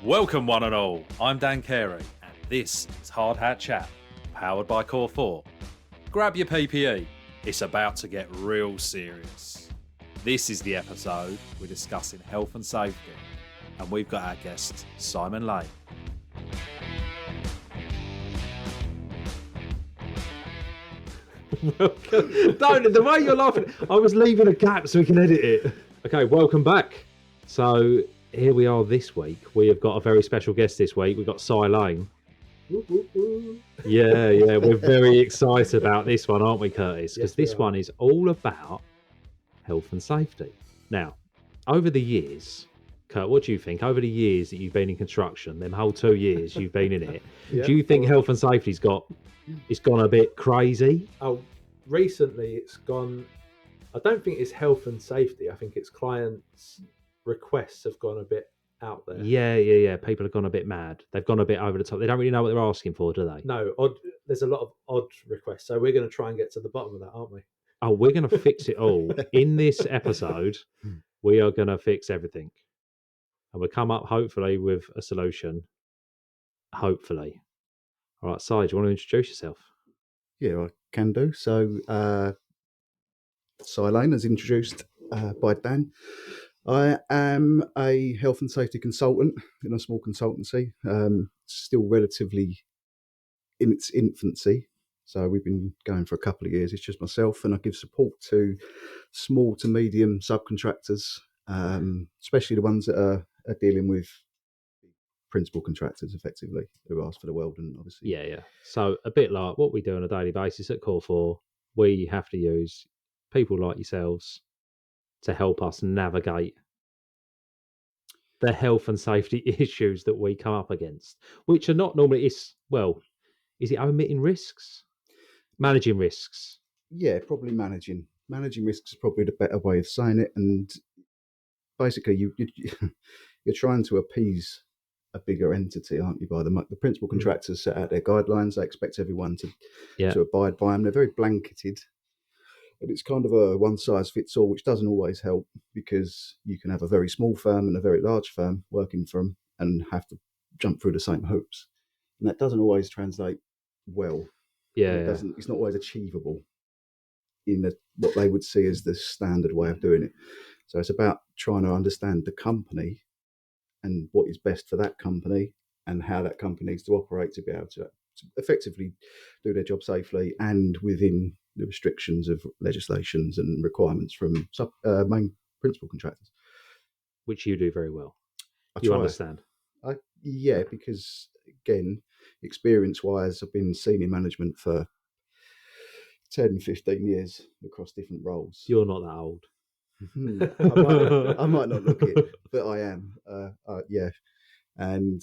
Welcome one and all, I'm Dan Carey and this is Hard Hat Chat, powered by Core 4. Grab your PPE, it's about to get real serious. This is the episode we're discussing health and safety, and we've got our guest Simon Lane. Don't, the way you're laughing, I was leaving a gap so we can edit it. Okay, welcome back. So here we are this week. We have got a very special guest this week. We've got Si Lane. Yeah, we're very excited about this one, aren't we, Curtis? Because this one is all about health and safety. Now, over the years, Kurt, what do you think? Over the years that you've been in construction, them whole 2 years you've been in it, do you think health and safety's gone a bit crazy? Oh, recently it's gone. I don't think it's health and safety. I think it's clients' requests have gone a bit out there. Yeah. People have gone a bit mad. They've gone a bit over the top. They don't really know what they're asking for, do they? No, there's a lot of odd requests. So we're going to try and get to the bottom of that, aren't we? Oh, we're going to fix it all. In this episode, we are going to fix everything. And we'll come up, hopefully, with a solution. Hopefully. All right, Si, do you want to introduce yourself? Yeah, I can do. So, Si Lane, as introduced by Dan. I am a health and safety consultant in a small consultancy, still relatively in its infancy. So we've been going for a couple of years. It's just myself, and I give support to small to medium subcontractors, especially the ones that are dealing with principal contractors, effectively, who ask for the world, and obviously, Yeah. So a bit like what we do on a daily basis at Core 4, we have to use people like yourselves to help us navigate the health and safety issues that we come up against, which are not normally is it omitting risks? Managing risks. Yeah, probably managing risks is probably the better way of saying it. And basically, you're trying to appease a bigger entity, aren't you? By the principal contractors set out their guidelines. They expect everyone to abide by them. They're very blanketed, and it's kind of a one size fits all, which doesn't always help, because you can have a very small firm and a very large firm working for them and have to jump through the same hoops, and that doesn't always translate well. It's not always achievable in what they would see as the standard way of doing it. So it's about trying to understand the company and what is best for that company and how that company needs to operate to be able to effectively do their job safely and within the restrictions of legislations and requirements from main principal contractors. Which you do very well. You understand? Yeah, because again, experience-wise, I've been senior management for 10, 15 years across different roles. You're not that old. I might not look it, but I am. Yeah, and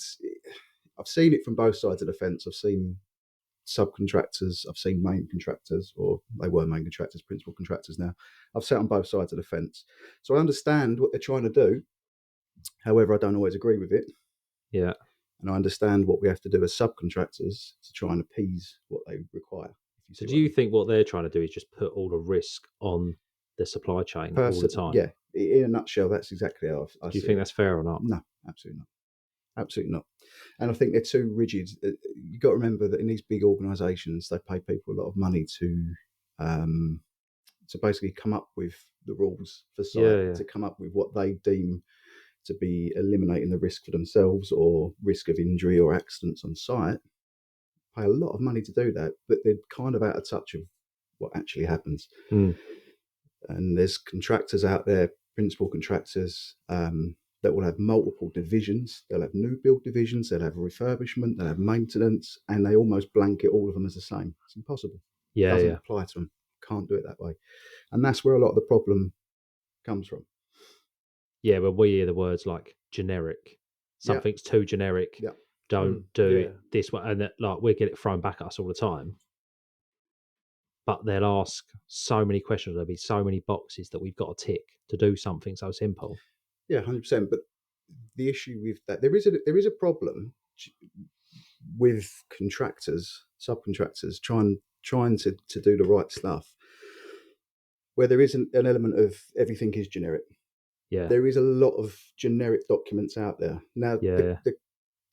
I've seen it from both sides of the fence. I've seen subcontractors, I've seen main contractors, or they were main contractors, principal contractors now. I've sat on both sides of the fence, so I understand what they're trying to do. However, I don't always agree with it. Yeah. And I understand what we have to do as subcontractors to try and appease what they require. So do you think what they're trying to do is just put all the risk on the supply chain all the time? Yeah, in a nutshell, that's exactly how I see it. Do you think that's fair or not? No, absolutely not. Absolutely not. And I think they're too rigid. You've got to remember that in these big organisations, they pay people a lot of money to basically come up with the rules for site, to come up with what they deem to be eliminating the risk for themselves or risk of injury or accidents on site. Pay a lot of money to do that, but they're kind of out of touch of what actually happens. And there's contractors out there, principal contractors, that will have multiple divisions. They'll have new build divisions, they'll have refurbishment, they'll have maintenance, and they almost blanket all of them as the same. It's impossible. It doesn't apply to them. Can't do it that way. And that's where a lot of the problem comes from. Yeah, but we hear the words like generic. Something's too generic. Yeah. Don't do it this way. And we get it thrown back at us all the time. But they'll ask so many questions. There'll be so many boxes that we've got to tick to do something so simple. Yeah, 100%. But the issue with that, there is a problem with contractors, subcontractors, trying to do the right stuff, where there is an element of everything is generic. Yeah. There is a lot of generic documents out there. Now, the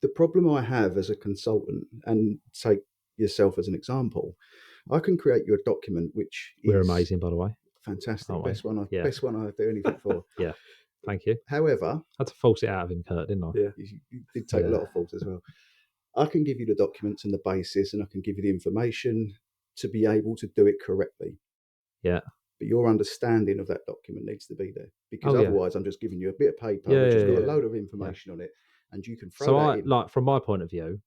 The problem I have as a consultant, and take yourself as an example, I can create you a document which We're is amazing, by the way. fantastic, Aren't we? best one Yeah. I do anything for. Yeah. Thank you. However, I had to force it out of him, Kurt, didn't I? Yeah. you did take a Yeah. lot of faults as well. I can give you the documents and the basis, and I can give you the information to be able to do it correctly. Yeah. But your understanding of that document needs to be there, because Oh, yeah. otherwise I'm just giving you a bit of paper Yeah, which has yeah, got yeah. a load of information on it, and you can throw So that in. like from my point of view,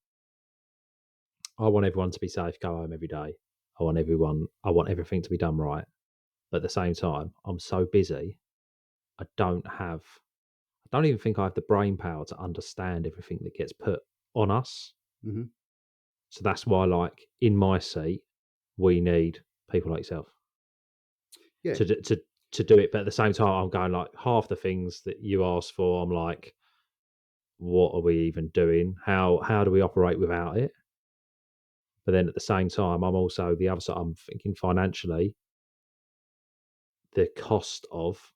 I want everyone to be safe, go home every day. I want everything to be done right. But at the same time, I'm so busy, I don't even think I have the brain power to understand everything that gets put on us. Mhm. So that's why, like, in my seat, we need people like yourself Yeah. to do it. But at the same time, I'm going, like, half the things that you asked for, I'm like, what are we even doing? How do we operate without it? But then at the same time, I'm also the other side. I'm thinking financially, the cost of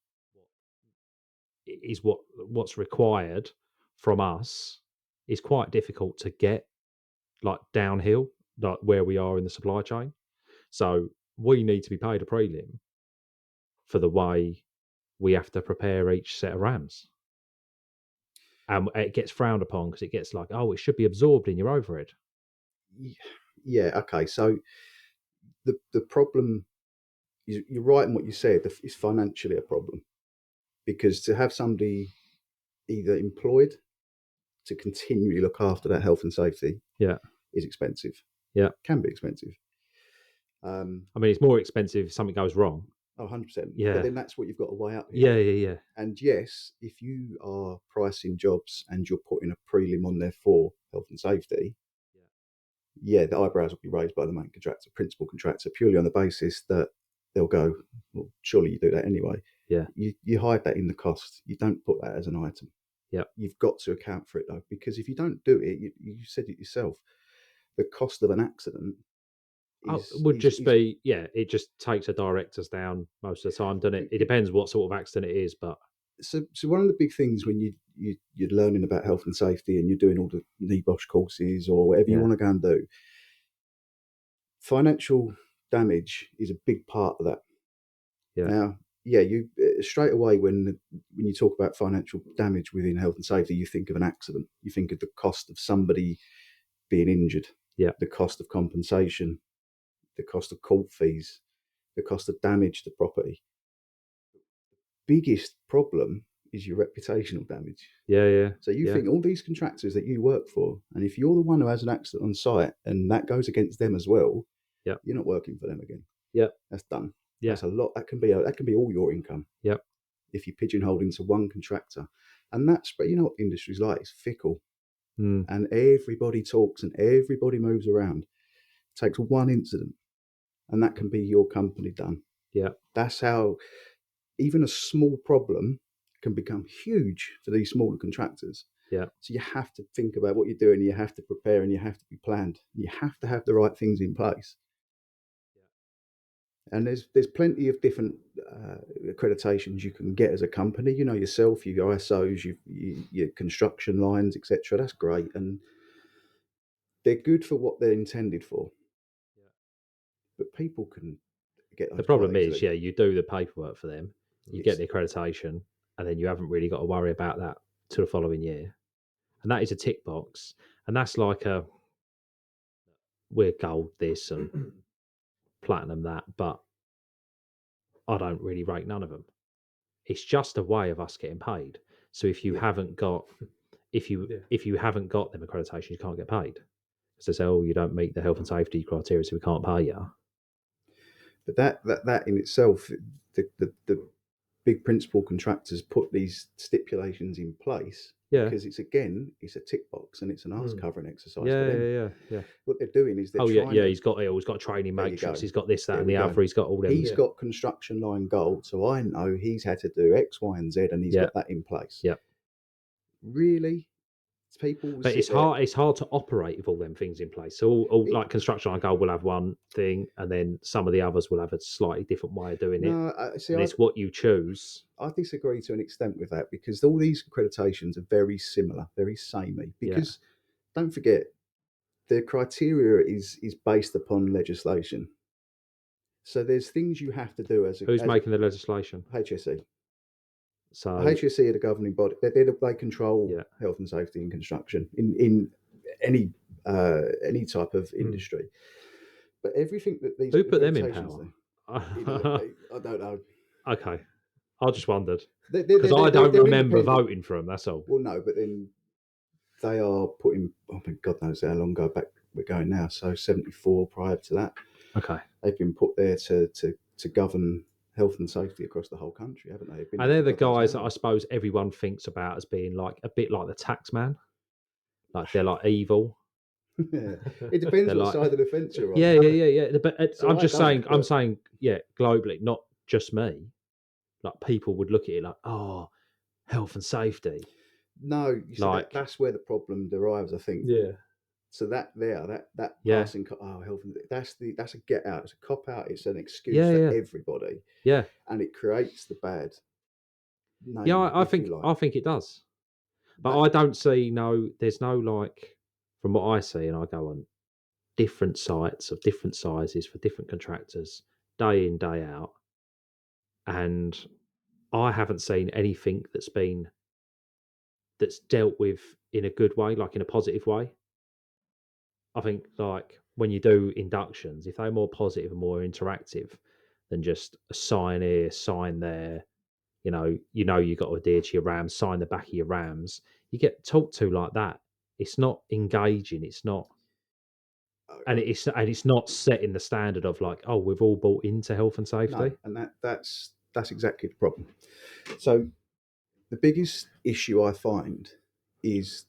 is what's required from us is quite difficult to get, like, downhill, like where we are in the supply chain. So we need to be paid a prelim for the way we have to prepare each set of RAMs. And it gets frowned upon because it gets like, oh, it should be absorbed in your overhead. Yeah. Okay. So the problem is, you're right in what you said. It's financially a problem, because to have somebody either employed to continually look after that health and safety, Yeah, is expensive. Yeah. Can be expensive. I mean, it's more expensive if something goes wrong. 100%. Yeah. But then that's what you've got to weigh up here. Yeah. And yes, if you are pricing jobs and you're putting a prelim on there for health and safety, yeah, the eyebrows will be raised by the main contractor, principal contractor, purely on the basis that they'll go, well, surely you do that anyway. Yeah. You hide that in the cost. You don't put that as an item. Yeah. You've got to account for it, though, because if you don't do it, you said it yourself, the cost of an accident It just takes the directors down most of the time, doesn't it? It depends what sort of accident it is, but so one of the big things when you're learning about health and safety and you're doing all the NEBOSH courses or whatever you want to go and do, financial damage is a big part of that. Yeah. Now, you straight away when you talk about financial damage within health and safety, you think of an accident. You think of the cost of somebody being injured. Yeah. The cost of compensation, the cost of court fees, the cost of damage to property. Biggest problem is your reputational damage. Yeah. So you think all these contractors that you work for, and if you're the one who has an accident on site and that goes against them as well, you're not working for them again. Yeah. That's done. Yeah. That's a lot. That can be all your income. Yep. If you pigeonhole into one contractor. And but you know what the industry's like, it's fickle. And everybody talks and everybody moves around. It takes one incident and that can be your company done. Yeah. That's how even a small problem can become huge for these smaller contractors. Yeah. So you have to think about what you're doing, you have to prepare, and you have to be planned. You have to have the right things in place. And there's plenty of different accreditations you can get as a company. You know yourself, your ISOs, your construction lines, etc. That's great, and they're good for what they're intended for. Yeah. But people can get those. The problem is, you do the paperwork for them, you get the accreditation, and then you haven't really got to worry about that till the following year. And that is a tick box, and that's like we're gold this and platinum that, but I don't really rate none of them. It's just a way of us getting paid. So if you haven't got, if you haven't got them accreditations, you can't get paid. So they say, oh, you don't meet the health and safety criteria, so we can't pay you. But that in itself, the big principal contractors put these stipulations in place because it's a tick box and it's an arse covering exercise. Yeah. What they're doing is he's got a training matrix, he's got this, that, and the other. He's got all them. He's got construction line gold, so I know he's had to do X, Y, and Z, and he's got that in place. Yeah. Really, people. But it's hard. It's hard to operate with all them things in place. So all like construction line gold will have one thing, and then some of the others will have a slightly different way of doing it. It's what you choose. I disagree to an extent with that because all these accreditations are very similar, very samey. Because don't forget, the criteria is based upon legislation. So there's things you have to do as a Who's making the legislation? HSE. So HSE are the governing body. They control health and safety in construction in any type of industry. But everything that these who put them in accreditations power? do, I don't know. Okay, I just wondered They're because I don't remember independent. voting for them. That's all. Well, no, but then they are putting. I mean, God knows how long ago back we're going now. So 74 prior to that. Okay, They've been put there to govern health and safety across the whole country, haven't they? and they're the guys that I suppose everyone thinks about as being like a bit like the tax man. Like they're like evil. Yeah. It depends They're what like- side of the fence you're on. Yeah. But So I'm I just don't, saying. I'm but- saying, globally, not just me. Like people would look at it like, oh, health and safety. No, you see, Like- that's where the problem derives, I think. Yeah. So that Yeah. passing, health and that's a get out. It's a cop out. It's an excuse Yeah, for yeah. everybody, Yeah, and it creates the bad. Name, yeah. I if you think like. I think it does. But That- I don't see there's no like from what I see, and I go on different sites of different sizes for different contractors, day in, day out. And I haven't seen anything that's dealt with in a good way, like in a positive way. I think like when you do inductions, if they're more positive and more interactive than just a sign here, sign there, you got to adhere to your RAMs, sign the back of your RAMs. You get talked to like that. It's not engaging. It's not, and it's not setting the standard of like, oh, we've all bought into health and safety. No, and that's exactly the problem. So the biggest issue I find is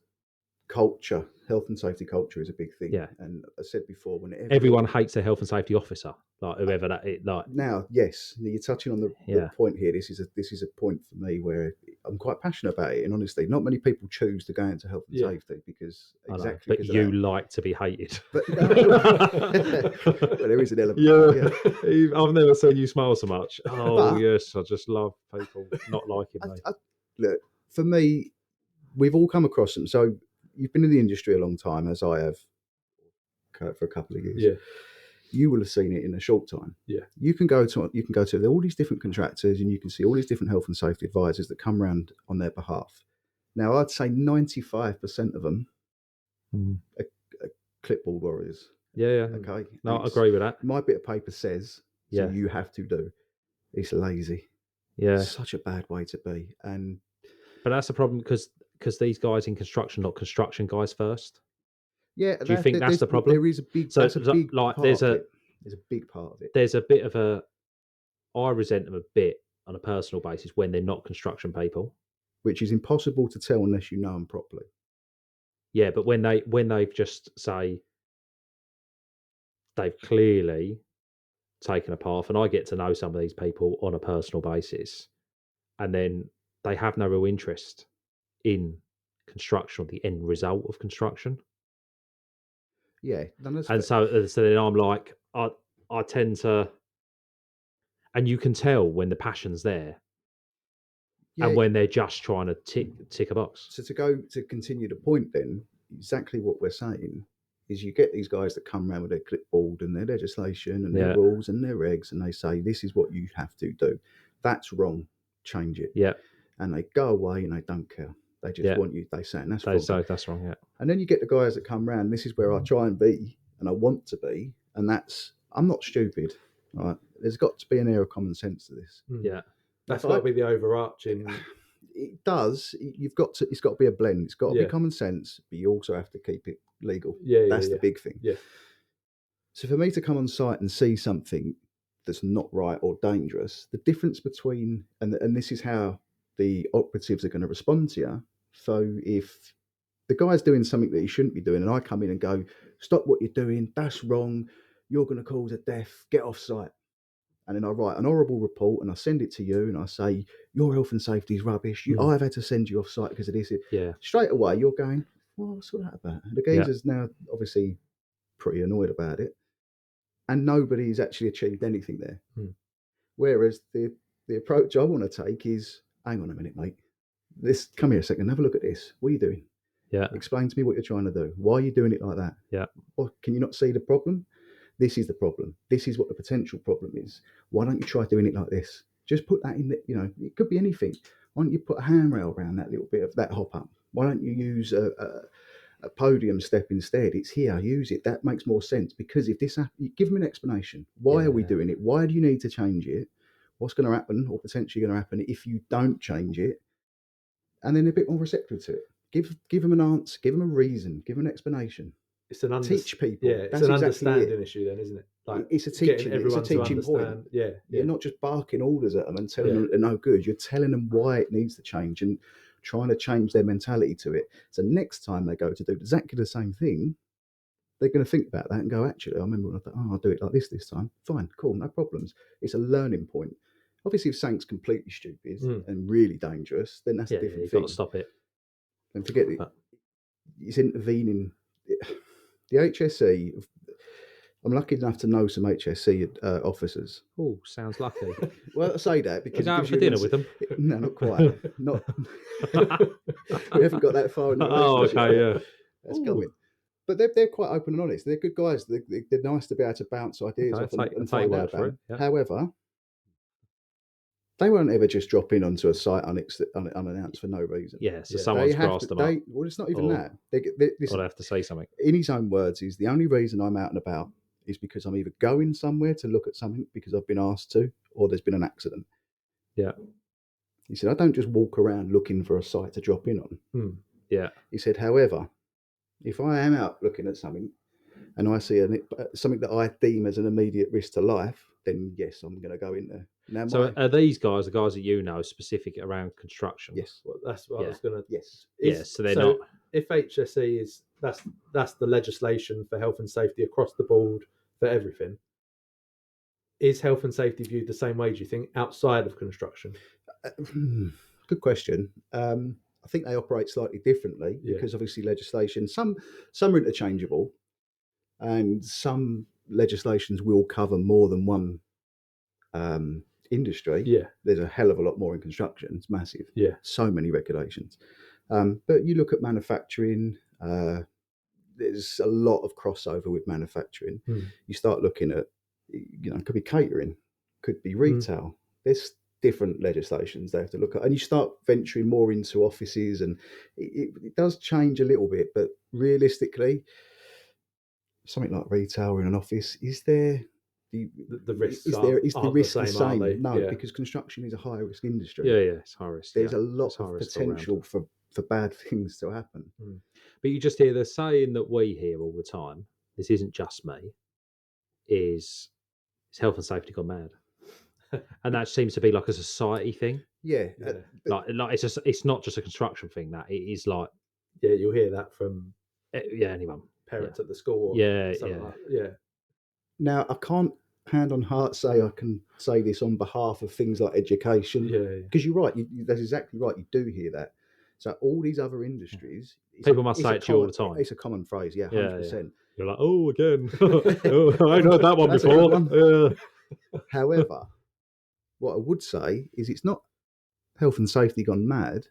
culture. Health and safety culture is a big thing. Yeah. And I said before, Everyone hates their health and safety officer, like whoever that is. Like now, yes, you're touching on the Yeah. point here. This is a point for me where I'm quite passionate about it. And honestly, not many people choose to go into health and Yeah. safety because I know, exactly. but because you of that. like to be hated. But well, there is an element. Yeah. I've never seen you smile so much. Oh But- yes, I just love people not liking me. Look, for me, we've all come across them. So you've been in the industry a long time, as I have, for a couple of years. Yeah. You will have seen it in a short time. Yeah. You can go to all these different contractors, and you can see all these different health and safety advisors that come around on their behalf. Now, I'd say 95% of them Mm. are clipboard warriors. Yeah. Okay. No, I And agree with that. my bit of paper says, Yeah. so you have to do. It's lazy. Yeah, It's such a bad way to be. And but that's the problem because these guys in construction, not construction guys first. yeah, Do you think that's there's- the problem? There is a big. So- That's a so, big like, part there's of a- it. There's a big part of it. There's a bit of a. I resent them a bit on a personal basis when they're not construction people. Which is impossible to tell unless you know them properly. Yeah, but when they've just say they've clearly taken a path, and I get to know some of these people on a personal basis, and then they have no real interest in construction or the end result of construction. Yeah, no, that's And fair. so then I'm like, I tend to, and you can tell when the passion's there Yeah, and when they're just trying to tick a box. so to continue the point, then exactly what we're saying is you get these guys that come around with their clipboard and their legislation and their Yeah. rules and their regs, and they say this is what you have to do. That's wrong. Change it. Yeah, And they go away and they don't care. They just Yeah. want you. They say, and that's that's wrong. Yeah, And then you get the guys that come round. This is where I try and be, and I want to be, and that's I'm not stupid. Right? There's got to be an air of common sense to this. yeah, That's If got I- to be the overarching. It does. You've got to. It's got to be a blend. It's got to Yeah. be common sense, but you also have to keep it legal. Yeah, That's the big thing. Yeah. So for me to come on site and see something that's not right or dangerous, the difference between and this is how the operatives are going to respond to you. So if the guy's doing something that he shouldn't be doing, and I come in and go, "Stop what you're doing. That's wrong. You're going to cause a death. Get off site." And then I write an horrible report and I send it to you and I say, "Your health and safety is rubbish. I've had to send you off site because of this." yeah, Straight away, you're going, "Well, what's all that about?" And the Yeah. geezer's now obviously pretty annoyed about it. And nobody's actually achieved anything there. Hmm. Whereas the approach I want to take is, hang on a minute, mate. Come here a second, have a look at this. What are you doing? Yeah. Explain to me what you're trying to do. Why are you doing it like that? Yeah. Or can you not see the problem? This is the problem. This is what the potential problem is. Why don't you try doing it like this? Just put that in the, it could be anything. Why don't you put a handrail around that little bit of that hop up? Why don't you use a podium step instead? It's here, use it. That makes more sense, because if this happens, give them an explanation. Why are we doing it? Why do you need to change it? What's going to happen, or potentially going to happen, if you don't change it? And then a bit more receptive to it. Give them an answer, give them a reason, give them an explanation. It's an Teach people. Yeah, it's That's an exactly understanding it. issue, then, isn't it? Like, It's a getting teaching. everyone It's a to teaching point. understand. Yeah, You're not just barking orders at them and telling Yeah. them they're no good. You're telling them why it needs to change and trying to change their mentality to it. So next time they go to do exactly the same thing, they're going to think about that and go, actually, I remember when I thought, I'll do it like this time. Fine, cool, no problems. It's a learning point. Obviously, if something's completely stupid and really dangerous, then that's a different you've thing. got to stop it. And forget it. But- It's intervening. The HSE, I'm lucky enough to know some HSE officers. Oh, sounds lucky. Well, I say that because Go it out gives for you dinner an with them. No, not quite. Not. We haven't got that far in the Oh, relationship okay, yet. yeah. That's Ooh. coming. But they're quite open and honest. They're good guys. They're nice to be able to bounce ideas Okay, off I'll take and your find word out for about. it, yeah. However, they won't ever just drop in onto a site unannounced for no reason. Yeah, so Yeah. someone's They have grassed to, them up. well, it's not even Or- that. Or they have to say something. In his own words, is the only reason I'm out and about is because I'm either going somewhere to look at something because I've been asked to, or there's been an accident. Yeah. He said, I don't just walk around looking for a site to drop in on. Yeah. He said, however, if I am out looking at something and I see something that I deem as an immediate risk to life, then yes, I'm going to go in there. Now, So are these guys the guys that you know specific around construction? yes, Well, that's what I Yeah. was going to. yes. Yeah, so they're not. If HSE is that's the legislation for health and safety across the board for everything. Is health and safety viewed the same way, do you think, outside of construction? Good question. I think they operate slightly differently Yeah. because obviously legislation, some are interchangeable, and some legislations will cover more than one industry. Yeah. There's a hell of a lot more in construction. It's massive. Yeah. So many regulations. But you look at manufacturing, there's a lot of crossover with manufacturing. You start looking at, it could be catering, could be retail. There's different legislations they have to look at. And you start venturing more into offices, and it does change a little bit. But realistically, something like retail in an office, is there... The risks is aren't the risk the are same? they? No, Yeah. because construction is a high risk industry. Yeah, it's high risk. There's yeah. a lot It's high of risk all round. potential for bad things to happen. But you just hear the saying that we hear all the time, this isn't just me, is health and safety gone mad. And that seems to be like a society thing. Yeah, Like it's not just a construction thing, that it is like, Yeah, you'll hear that from anyone. parents at the school. Or Yeah, something yeah. Like, yeah. Now, I can't hand on heart say I can say this on behalf of things like education, Yeah. because you're right. That's exactly right. You do hear that. So all these other industries, People must say it to you all the time. It's a common phrase, yeah, 100%. You're like, oh, again. Oh, I heard that one That's a before. good However, what I would say is it's not health and safety gone mad.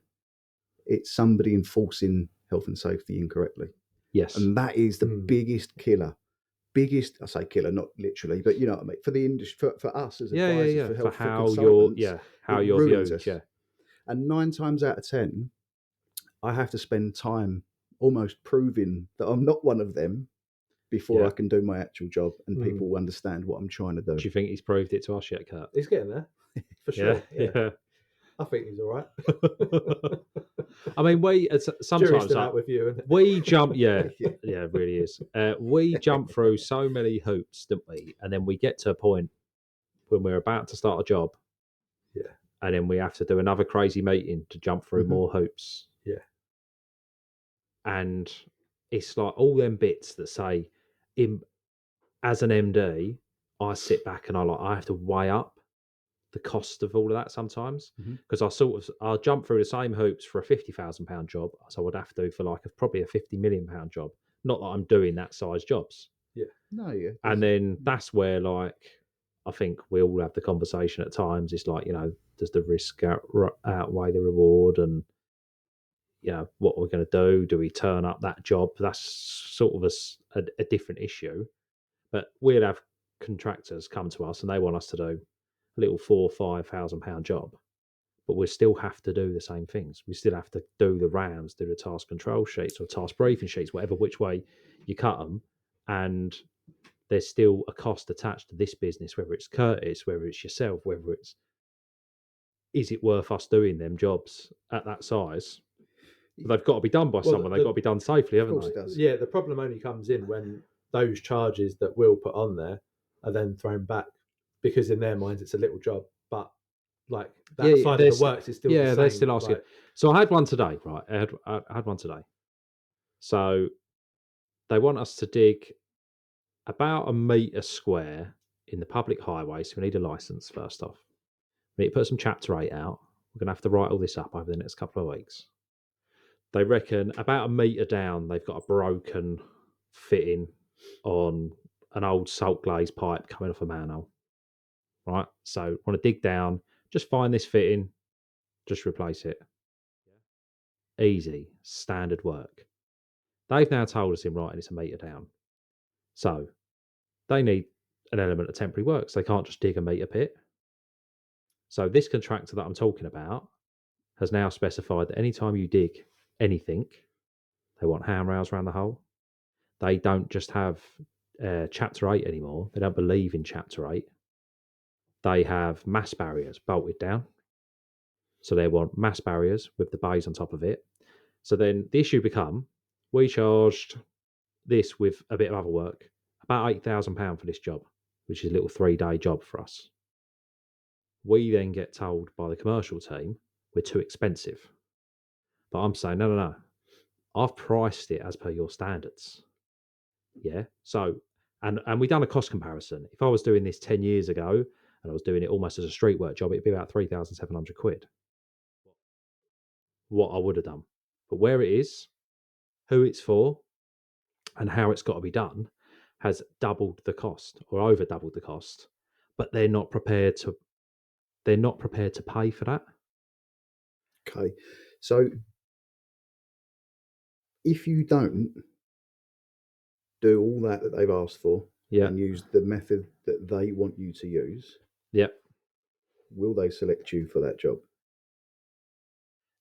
It's somebody enforcing health and safety incorrectly. Yes. And that is the biggest killer. I say killer, not literally, but you know what I mean. For the industry, for us as advisors, for health, for how for you're, how it you're ruins viewed. us. Yeah. And 9 times out of 10, I have to spend time almost proving that I'm not one of them before I can do my actual job, and people will understand what I'm trying to do. Do you think he's proved it to us yet, Kurt? He's getting there. For sure. Yeah. I think he's all right. I mean, we Jury's sometimes still out with you. Isn't it? we jump. Yeah, it really is. We jump through so many hoops, don't we? And then we get to a point when we're about to start a job. Yeah. And then we have to do another crazy meeting to jump through more hoops. Yeah. And it's like all them bits that say, as an MD, I sit back and I have to weigh up the cost of all of that sometimes, because I'll jump through the same hoops for a £50,000 job as I would have to for probably a £50 million job. Not that I'm doing that size jobs. Yeah. No, yeah. And then that's where I think we all have the conversation at times. It's like, does the risk outweigh the reward? And what we're going to do. Do we turn up that job? That's sort of a different issue. But we'll have contractors come to us and they want us to do a little £4,000-5,000 job. But we still have to do the same things. We still have to do the RAMs, do the task control sheets or task briefing sheets, whatever which way you cut them. And there's still a cost attached to this business, whether it's Curtis, whether it's yourself, whether it's, is it worth us doing them jobs at that size? They've got to be done by someone. They've got to be done safely, haven't they? Of course it does. Yeah, the problem only comes in when those charges that we'll put on there are then thrown back, because in their minds it's a little job, but like that side of the works is still the same. they're still asking. So I had one today, right? I had one today. So they want us to dig about 1 metre square in the public highway. So we need a licence first off. We need to put some Chapter 8 out. We're going to have to write all this up over the next couple of weeks. They reckon about 1 metre down, they've got a broken fitting on an old salt glaze pipe coming off a manhole. Right? So want to dig down, just find this fitting, just replace it. Easy, standard work. They've now told us in writing it's 1 metre down. So they need an element of temporary work. So they can't just dig a metre pit. So this contractor that I'm talking about has now specified that anytime you dig anything, they want handrails around the hole. They don't just have Chapter 8 anymore. They don't believe in Chapter 8. They have mass barriers bolted down. So they want mass barriers with the bays on top of it. So then the issue become, we charged this with a bit of other work, about £8,000 for this job, which is a little 3-day job for us. We then get told by the commercial team we're too expensive. But I'm saying, no. I've priced it as per your standards. Yeah. So, and we done a cost comparison. If I was doing this 10 years ago and I was doing it almost as a street work job, it'd be about £3,700. What I would have done. But where it is, who it's for, and how it's got to be done has doubled the cost or over doubled the cost. But they're not prepared to pay for that. Okay. So if you don't do all that they've asked for and use the method that they want you to use, will they select you for that job?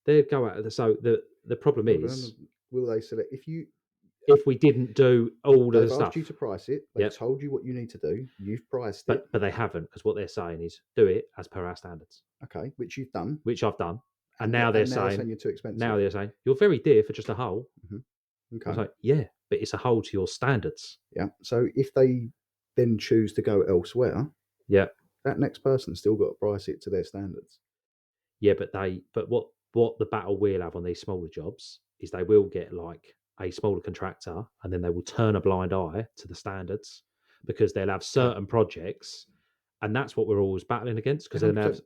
They'd go out. So the problem is, will they select if we didn't do all the stuff? They've asked you to price it. They've told you what you need to do. You've priced it, but they haven't, because what they're saying is do it as per our standards. Okay, which you've done, which I've done, and now they're saying you're too expensive. Now they're saying you're very dear for just a hole. Mm-hmm. Okay, I was like, yeah, but it's a hole to your standards. Yeah. So if they then choose to go elsewhere, that next person's still got to price it to their standards. Yeah, but what the battle we'll have on these smaller jobs is they will get like a smaller contractor, and then they will turn a blind eye to the standards, because they'll have certain projects, and that's what we're always battling against. Because then have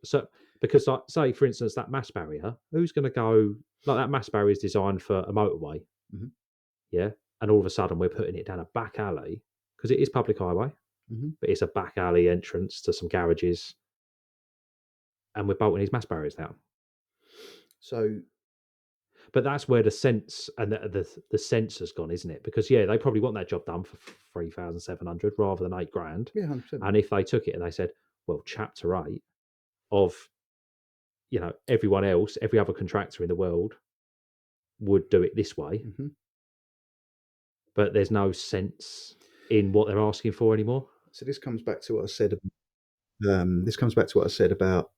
because like, say for instance that mass barrier, who's going to go like that mass barrier is designed for a motorway, and all of a sudden we're putting it down a back alley because it is public highway, but it's a back alley entrance to some garages, and we're bolting these mass barriers down. So. But that's where the sense and the sense has gone, isn't it? Because they probably want that job done for 3,700 rather than £8,000. Yeah, 100%. And if they took it and they said, well, Chapter 8 of everyone else, every other contractor in the world would do it this way, but there's no sense in what they're asking for anymore. So this comes back to what I said. About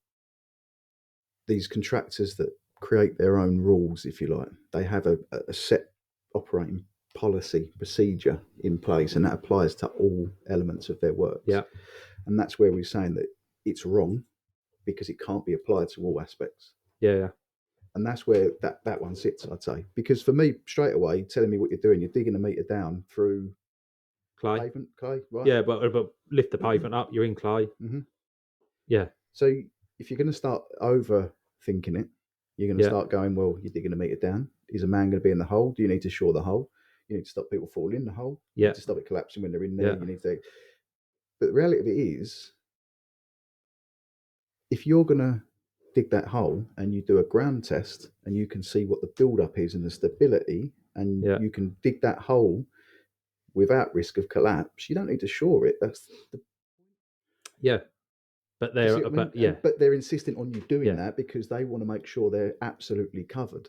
these contractors that create their own rules, if you like. They have a set operating policy procedure in place, and that applies to all elements of their work. Yeah. And that's where we're saying that it's wrong because it can't be applied to all aspects. Yeah. And that's where that one sits, I'd say. Because for me, straight away, telling me what you're doing, you're digging 1 metre down through clay, right? Yeah, but lift the pavement up, you're in clay. Yeah. So if you're going to start overthinking it, you're going to start going, well, you're digging 1 metre down. Is a man going to be in the hole? Do you need to shore the hole? You need to stop people falling in the hole. You need to stop it collapsing when they're in there. You need to. But the reality of it is, if you're going to dig that hole and you do a ground test and you can see what the build-up is and the stability, and Yeah. you can dig that hole without risk of collapse, you don't need to shore it. That's the Yeah, but you they're see what I mean? but yeah, But they're insistent on you doing Yeah. that because they want to make sure they're absolutely covered.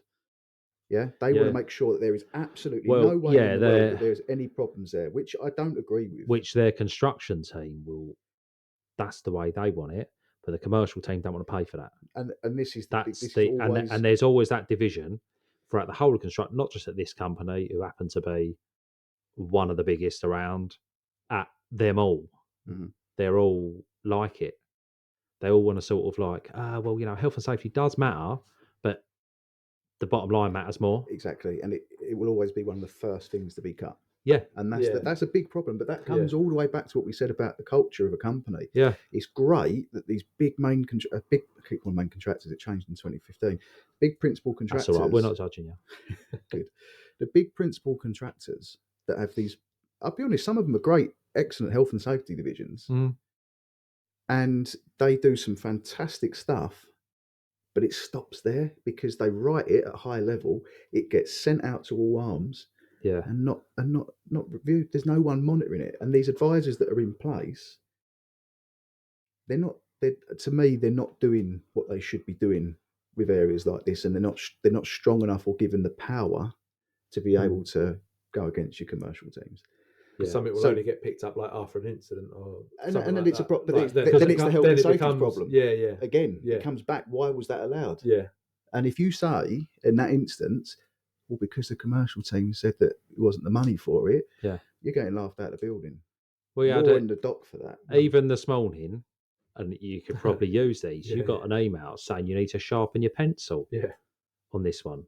Yeah, they want Yeah. to make sure that there is absolutely Well, no way yeah, in the world they're- that there's any problems there, which I don't agree with. which their construction team will. That's the way they want it, but the commercial team don't want to pay for that. And this is That's this the is always and there's always that division throughout the whole of construction, not just at this company who happen to be one of the biggest around, at them all. Mhm. They're all like it. They all want to sort of like, well, health and safety does matter, but the bottom line matters more. exactly, and it will always be one of the first things to be cut. Yeah, And that's Yeah. that's a big problem. But that comes all the way back to what we said about the culture of a company. yeah, It's great that these big main big I keep calling main contractors. It changed in 2015. Big principal that's contractors. all right. We're not judging you. Good. The big principal contractors that have these. I'll be honest. Some of them are great, excellent health and safety divisions, Mm. and they do some fantastic stuff. But it stops there because they write it at high level. It gets sent out to all arms. Yeah, And not reviewed. There's no one monitoring it, and these advisors that are in place, they're not. To me, they're not doing what they should be doing with areas like this, and they're not strong enough or given the power to be able to go against your commercial teams. Because something will So- only get picked up like after an incident or And something then like it's a that. problem. Like, Then because it's the health then and it safety becomes- problem. Yeah, Again, Yeah. it comes back. Why was that allowed? yeah. And if you say in that instance, well, because the commercial team said that it wasn't the money for it, Yeah. you're getting laughed out of the building. we had You're it in the dock for that. even this morning, and you could probably use these. You Yeah, got an email saying you need to sharpen your pencil Yeah. on this one.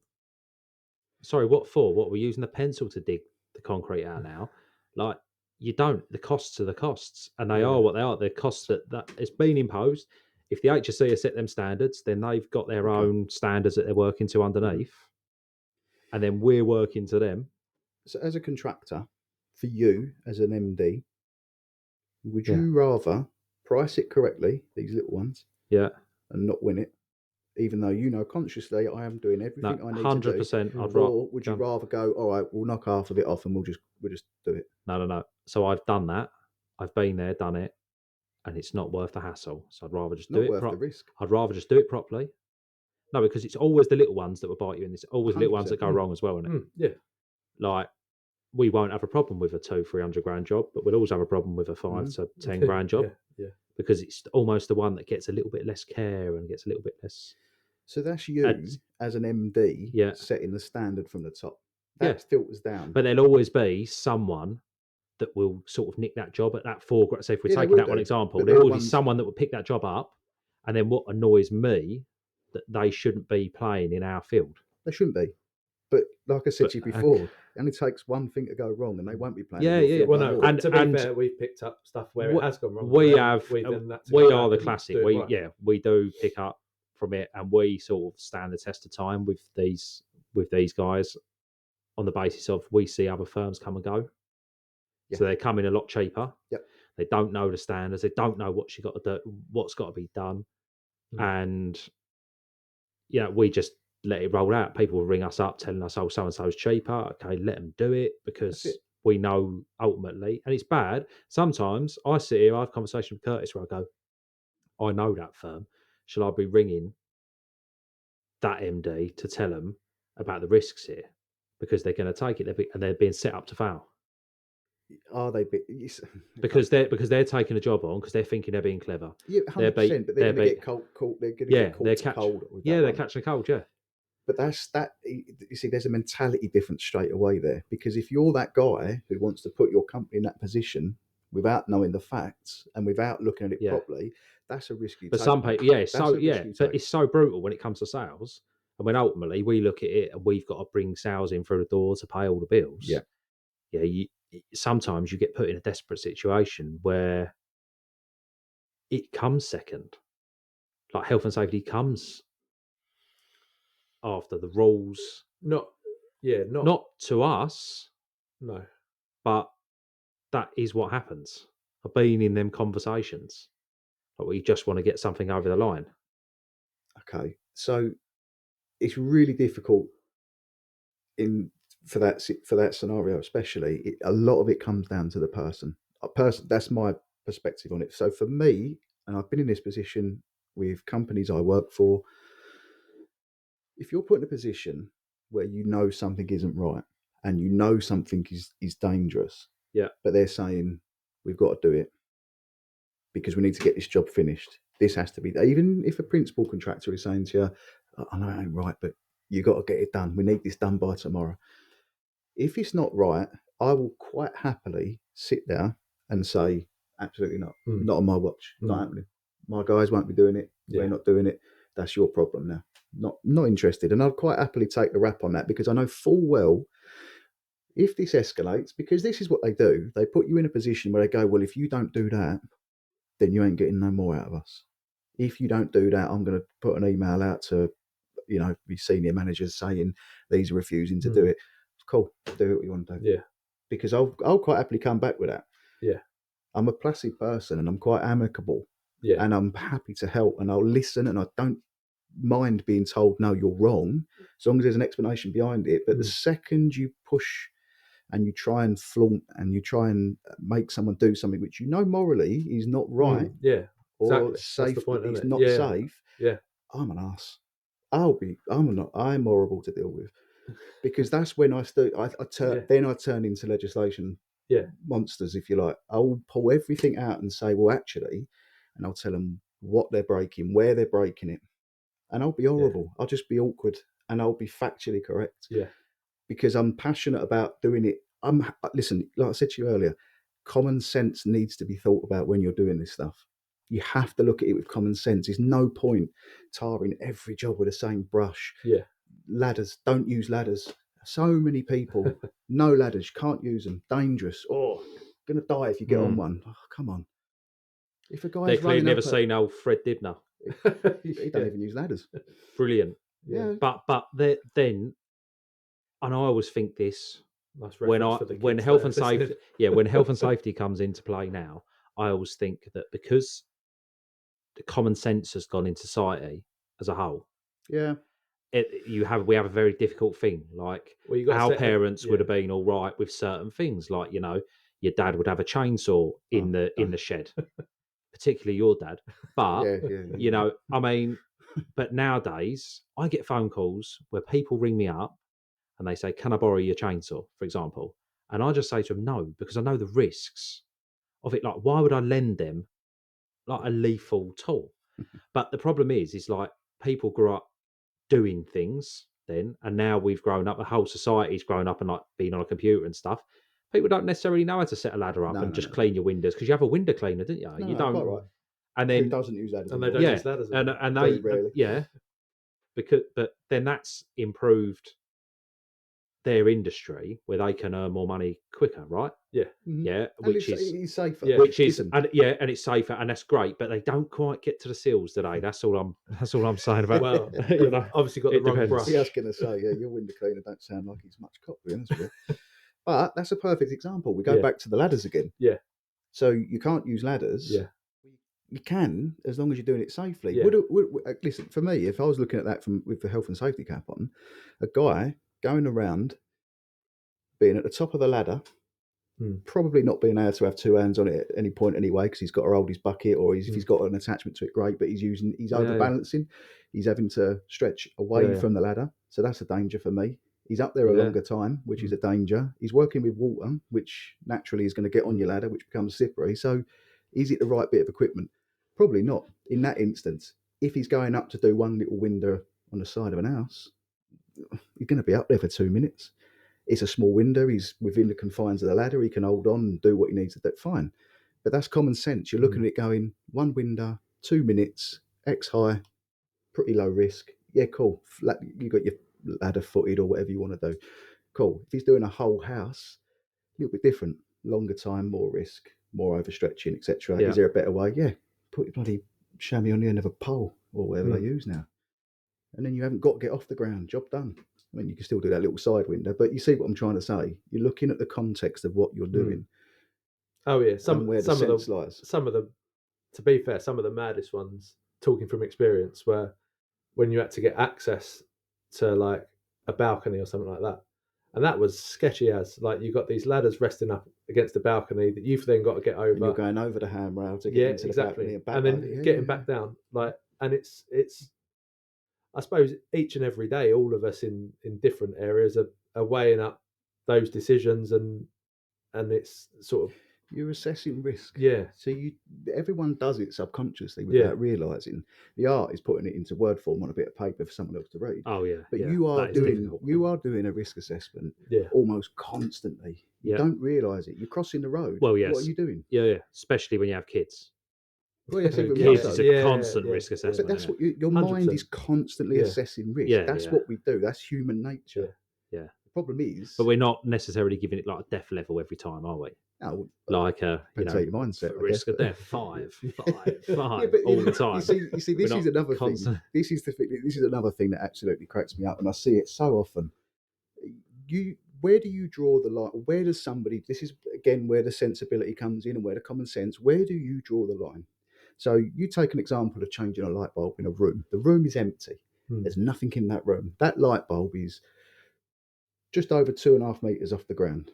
Sorry, what for? What, we're using the pencil to dig the concrete out now? Like, you don't. The costs are the costs, and they Yeah. are what they are. The costs that it's been imposed. If the HSC has set them standards, then they've got their Okay. own standards that they're working to underneath, and then we're working to them. So, as a contractor, for you as an MD, would Yeah. you rather price it correctly, these little ones, Yeah, and not win it, even though you know consciously I am doing no, everything I need to 100%. do? I'd Or would you done- rather go, all right, we'll knock half of it off and we'll just do it? No. So I've done that. I've been there, done it, and it's not worth the hassle. So I'd rather just do Not it. worth the risk. I'd rather just do it properly. No, because it's always the little ones that will bite you in this. Always the little ones that go 100%. wrong as well, isn't it? Yeah. Like, we won't have a problem with a 200-300 grand job, but we'll always have a problem with a 5 to 10 grand job Yeah. because it's almost the one that gets a little bit less care and gets a little bit less. So that's you That's- as an MD Yeah. setting the standard from the top. Yeah. That filters down. But there'll always be someone that will sort of nick that job at that 4 grand. So if we're Yeah, they taking will that one do. example, But there they're will the be ones- someone that will pick that job up. And then what annoys me, that they shouldn't be playing in our field. They shouldn't be. But like I said But, to you before, it only takes one thing to go wrong and they won't be playing. Yeah, in your yeah. field Well, no no. more. And- to be fair, we've picked up stuff where we- it has gone wrong. We and have. we've then had to We go are back the and classic. do it We right. we do pick up from it, and we sort of stand the test of time with these guys on the basis of we see other firms come and go. Yeah. So they come in a lot cheaper. Yep. They don't know the standards. They don't know what you got to do, what's got to be done, and we just let it roll out. People will ring us up telling us, "Oh, so and so's cheaper." Okay, let them do it because That's it. we know ultimately, and it's bad. Sometimes I sit here, I have a conversation with Curtis where I go, "I know that firm. Shall I be ringing that MD to tell them about the risks here because they're going to take it and they're being set up to fail Are they? because they're taking a job on because they're thinking they're being clever." Yeah, they're 100%. But they're they're going to be- get caught. They're going to Yeah, get caught they're to cold. with that Yeah, they're one. catching a cold. Yeah, But that's that. You see, there's a mentality difference straight away there. Because if you're that guy who wants to put your company in that position without knowing the facts and without looking at it Yeah. properly, that's a risk you but take. some people, That's a risk you but take. it's so brutal when it comes to sales. And when ultimately we look at it and we've got to bring sales in through the door to pay all the bills. Yeah. Sometimes you get put in a desperate situation where it comes second. Like health and safety comes after the rules, Not not to us, no. but that is what happens. I've been in them conversations, but we just want to get something over the line. Okay, so it's really difficult for that scenario, especially. A lot of it comes down to the person. That's my perspective on it. So for me, and I've been in this position with companies I work for. If you're put in a position where you know something isn't right and you know something is dangerous, Yeah. but they're saying we've got to do it because we need to get this job finished. This has to be, even if a principal contractor is saying to you, I know it ain't right, but you got to get it done. We need this done by tomorrow. If it's not right, I will quite happily sit there and say, absolutely not. Not on my watch. Not happening. My guys won't be doing it. We're not doing it. That's your problem now. Not interested. And I'd quite happily take the rap on that because I know full well if this escalates, because this is what they do, they put you in a position where they go, well, if you don't do that, then you ain't getting no more out of us. If you don't do that, I'm going to put an email out to, your senior managers saying these are refusing to do it. Cool, do what you want to do. Yeah. Because I'll quite happily come back with that. Yeah. I'm a placid person and I'm quite amicable. Yeah. And I'm happy to help and I'll listen and I don't mind being told, no, you're wrong, as long as there's an explanation behind it. But the second you push and you try and flaunt and you try and make someone do something which morally is not right, yeah, or exactly. safe, That's the point, it's isn't it? not Yeah. safe, Yeah. I'm an ass. I'm horrible to deal with, because that's when I turn into legislation monsters, if you like. I'll pull everything out and say, well, actually, and I'll tell them what they're breaking, where they're breaking it, and I'll be horrible. I'll just be awkward, and I'll be factually correct. Yeah. Because I'm passionate about doing it. Listen, like I said to you earlier, common sense needs to be thought about when you're doing this stuff. You have to look at it with common sense. There's no point tarring every job with the same brush. Yeah. Ladders, don't use ladders. So many people, no ladders, you can't use them. Dangerous. Oh, gonna die if you get on one. Oh, come on. If a guy's They're clearly running never up seen old Fred Dibner. he don't even use ladders. Brilliant. Yeah. But then, and I always think this, Nice when health and safety, safety, when health and safety comes into play now, I always think that because the common sense has gone in society as a whole, Yeah. we have a very difficult thing. Like our parents would have been all right with certain things, like your dad would have a chainsaw in the shed, particularly your dad. But I mean, but nowadays I get phone calls where people ring me up and they say, "Can I borrow your chainsaw?" for example, and I just say to them, "No," because I know the risks of it. Like, why would I lend them like a lethal tool? But the problem is like people grew up doing things then, and now we've grown up. The whole society's grown up and like being on a computer and stuff. People don't necessarily know how to set a ladder up and just clean your windows, because you have a window cleaner, didn't you? You don't. Quite right. And then who doesn't use ladders? And they don't use ladders. And Very they rarely. but then that's improved their industry where they can earn more money quicker, right? Yeah. Mm-hmm. Yeah, and which is safer. Yeah. which is and it's safer, and that's great. But they don't quite get to the seals, do they? That's all I'm saying about. Well, obviously got the it wrong depends. brush. Yeah, I was going to say, your window cleaner don't sound like he's much cop, to be honest with you. But that's a perfect example. We go back to the ladders again. Yeah. So you can't use ladders. Yeah. You can, as long as you're doing it safely. Yeah. Listen, for me, if I was looking at that with the health and safety cap on, a guy going around being at the top of the ladder, probably not being able to have two hands on it at any point anyway, because he's got to hold his bucket, or if he's got an attachment to it, great, but he's overbalancing. He's having to stretch away from the ladder. So that's a danger for me. He's up there a longer time, which is a danger. He's working with water, which naturally is going to get on your ladder, which becomes slippery. So is it the right bit of equipment? Probably not in that instance. If he's going up to do one little window on the side of an house, you're going to be up there for 2 minutes. It's a small window. He's within the confines of the ladder. He can hold on and do what he needs to do. Fine. But that's common sense. You're looking at it going, one window, 2 minutes, X high, pretty low risk. Yeah, cool. You got your ladder footed or whatever you want to do. Cool. If he's doing a whole house, a little bit different. Longer time, more risk, more overstretching, etc. Yeah. Is there a better way? Yeah. Put your bloody chamois on the end of a pole or whatever they use now. And then you haven't got to get off the ground. Job done. I mean, you can still do that little side window, but you see what I'm trying to say. You're looking at the context of what you're doing. Oh yeah, some and where the of sense them, lies. some of them. To be fair, some of the maddest ones, talking from experience, where when you had to get access to like a balcony or something like that. And that was sketchy as like you got these ladders resting up against the balcony that you've then got to get And you're over. going over the handrail to get into the balcony and back And then over. getting back down. Like, and it's I suppose each and every day, all of us in different areas are weighing up those decisions, and it's sort of You're assessing risk. yeah, So everyone does it subconsciously without Yeah. realizing. The art is putting it into word form on a bit of paper for someone else to read. Oh yeah, But yeah, you are that is doing difficult. a risk assessment yeah, almost constantly. You Yeah. don't realise it. You're crossing the road. Well, What yes. are you doing? Yeah, especially when you have kids. Well, yes, even Yeah. more Kids so. is a Yeah, constant yeah. risk But assessment. But that's isn't what your mind 100%. is constantly Yeah. assessing risk. Yeah, That's yeah. what we do. That's human nature. Yeah. The problem is, But we're not necessarily giving it like a death level every time, are we? oh, Like depends how your mindset, I risk guess, of but- death, five Yeah, but all the time. You see, this We're is not another constant- thing. This is the thing. This is another thing that absolutely cracks me up, and I see it so often. Where do you draw the line? Where does somebody? This is again where the sensibility comes in, and where the common sense. Where do you draw the line? So you take an example of changing a light bulb in a room. The room is empty. There's nothing in that room. That light bulb is just over 2.5 meters off the ground.